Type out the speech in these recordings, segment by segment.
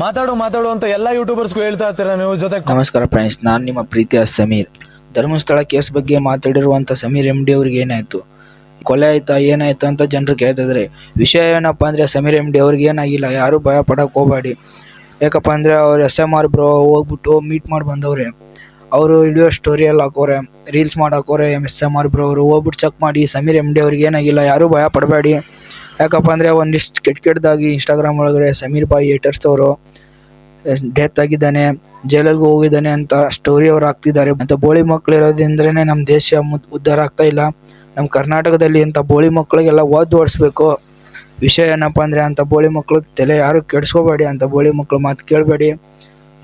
ಮಾತಾಡು ಮಾತಾಡು ಅಂತ ಎಲ್ಲ ಯೂಟ್ಯೂಬರ್ಸ್ಗೂ ಹೇಳ್ತಾ ಇರ್ತೀರಾ ನೀವು ಜೊತೆ. ನಮಸ್ಕಾರ ಫ್ರೆಂಡ್ಸ್, ನಾನು ನಿಮ್ಮ ಪ್ರೀತಿಯ ಸಮೀರ್. ಧರ್ಮಸ್ಥಳ ಕೇಸ್ ಬಗ್ಗೆ ಮಾತಾಡಿರುವಂಥ ಸಮೀರ್ MD ಅವ್ರಿಗೆ ಏನಾಯಿತು, ಕೊಲೆ ಆಯ್ತಾ ಏನಾಯ್ತು ಅಂತ ಜನರು ಕೇಳ್ತಿದ್ದಾರೆ. ವಿಷಯ ಏನಪ್ಪ ಅಂದರೆ ಸಮೀರ್ MD ಅವ್ರಿಗೆ ಏನಾಗಿಲ್ಲ, ಯಾರು ಭಯ ಪಡೋಕೆ ಹೋಗಬೇಡಿ. ಯಾಕಪ್ಪ ಅಂದರೆ ಅವ್ರು SMR ಬ್ರೋ ಹೋಗ್ಬಿಟ್ಟು ಮೀಟ್ ಮಾಡಿ ಬಂದವ್ರೆ. ಅವರು ವಿಡಿಯೋ ಸ್ಟೋರಿಯಲ್ಲಿ ಹಾಕೋರೆ, ರೀಲ್ಸ್ ಮಾಡಾಕೋರೆ. SMR ಬ್ರೋ ಅವರು ಹೋಗ್ಬಿಟ್ಟು ಚೆಕ್ ಮಾಡಿ. ಸಮೀರ್ MD ಅವ್ರಿಗೆ ಏನಾಗಿಲ್ಲ, ಯಾರೂ ಭಯ ಪಡಬೇಡಿ. ಯಾಕಪ್ಪ ಅಂದರೆ ಒಂದಿಷ್ಟು ಕೆಟ್ಟದಾಗಿ ಇನ್ಸ್ಟಾಗ್ರಾಮ್ ಒಳಗಡೆ ಸಮೀರ್ ಬಾಯ್ ಹೇಟರ್ಸ್ ಅವರು ಡೆತ್ ಆಗಿದ್ದಾನೆ, ಜೈಲಲ್ಲಿ ಹೋಗಿದ್ದಾನೆ ಅಂತ ಸ್ಟೋರಿ ಅವ್ರು ಹಾಕ್ತಿದ್ದಾರೆ. ಅಂತ ಬೋಳಿ ಮಕ್ಕಳು ಇರೋದ್ರಿಂದಲೇ ನಮ್ಮ ದೇಶ ಉದ್ಧಾರ ಆಗ್ತಾ ಇಲ್ಲ. ನಮ್ಮ ಕರ್ನಾಟಕದಲ್ಲಿ ಇಂಥ ಬೋಳಿ ಮಕ್ಕಳಿಗೆಲ್ಲ ಓಡಿಸ್ಬೇಕು. ವಿಷಯ ಏನಪ್ಪ ಅಂದರೆ ಅಂಥ ಬೋಳಿ ಮಕ್ಕಳು ತಲೆ ಯಾರು ಕೆಡಿಸ್ಕೋಬೇಡಿ, ಅಂಥ ಬೋಳಿ ಮಕ್ಕಳು ಮಾತು ಕೇಳಬೇಡಿ.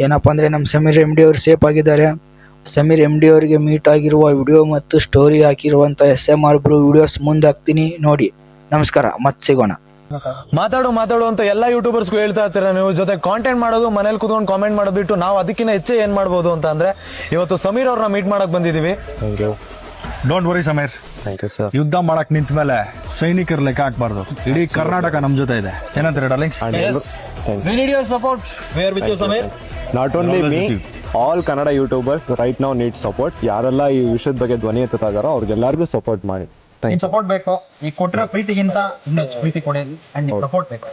ಏನಪ್ಪ ಅಂದರೆ ನಮ್ಮ ಸಮೀರ್ MD ಅವರು ಸೇಫ್ ಆಗಿದ್ದಾರೆ. ಸಮೀರ್ MD ಅವರಿಗೆ ಮೀಟ್ ಆಗಿರುವ ವಿಡಿಯೋ ಮತ್ತು ಸ್ಟೋರಿ ಹಾಕಿರುವಂಥ SMR ಬ್ರೋ ವಿಡಿಯೋಸ್ ಮುಂದೆ ಹಾಕ್ತೀನಿ ನೋಡಿ. ನಮಸ್ಕಾರ, ಮತ್ತೆ ಸಿಗೋಣ. ಮಾತಾಡು ಮಾತಾಡು ಅಂತ ಎಲ್ಲ ಯೂಟ್ಯೂಬರ್ಸ್ಗೂ ಹೇಳ್ತಾ ಇರ್ತೀರಾ ನೀವು ಜೊತೆ. ಕಾಂಟೆಂಟ್ ಮಾಡೋದು, ಮನೇಲಿ ಕೂತ್ಕೊಂಡು ಕಾಮೆಂಟ್ ಮಾಡೋದು ಬಿಟ್ಟು ನಾವು ಅದಕ್ಕಿಂತ ಹೆಚ್ಚೆ ಏನ್ ಮಾಡ್ಬೋದು ಅಂತ ಅಂದ್ರೆ ಇವತ್ತು ಸಮೀರ್ ಅವ್ರನ್ನ ಮೀಟ್ ಮಾಡಕ್ ಬಂದಿದೀವಿ. ಡೋಂಟ್ ವರಿ ಸಮೀರ್, ಯುದ್ಧ ಮಾಡಕ್ ನಿಂತ ಮೇಲೆ ಸೈನಿಕರ ಲೆಕ್ಕ ಹಾಕ್ಬಾರ್ದು. ಇಡೀ ಕರ್ನಾಟಕ ನಮ್ ಜೊತೆ ಇದೆ. ಏನಂತಾರೆ darlings? We need your support. We are with you, Samir. Not only me, all Kannada YouTubers right now need support. ಯಾರೆಲ್ಲ ಈ ವಿಷಯದ ಬಗ್ಗೆ ಧ್ವನಿ ಎತ್ತುತ್ತಾ ಇದಾರೋ ಅವ್ರಿಗೆಲ್ಲರಿಗೂ ಸಪೋರ್ಟ್ ಮಾಡಿ. ಸಪೋರ್ಟ್ ಬೇಕು. ಈಗ ಕೊಟ್ಟಿರೋ ಪ್ರೀತಿಗಿಂತ ಇನ್ನೂ ಪ್ರೀತಿ ಕೊಡಿ. ಅಂಡ್ ಸಪೋರ್ಟ್ ಬೇಕು.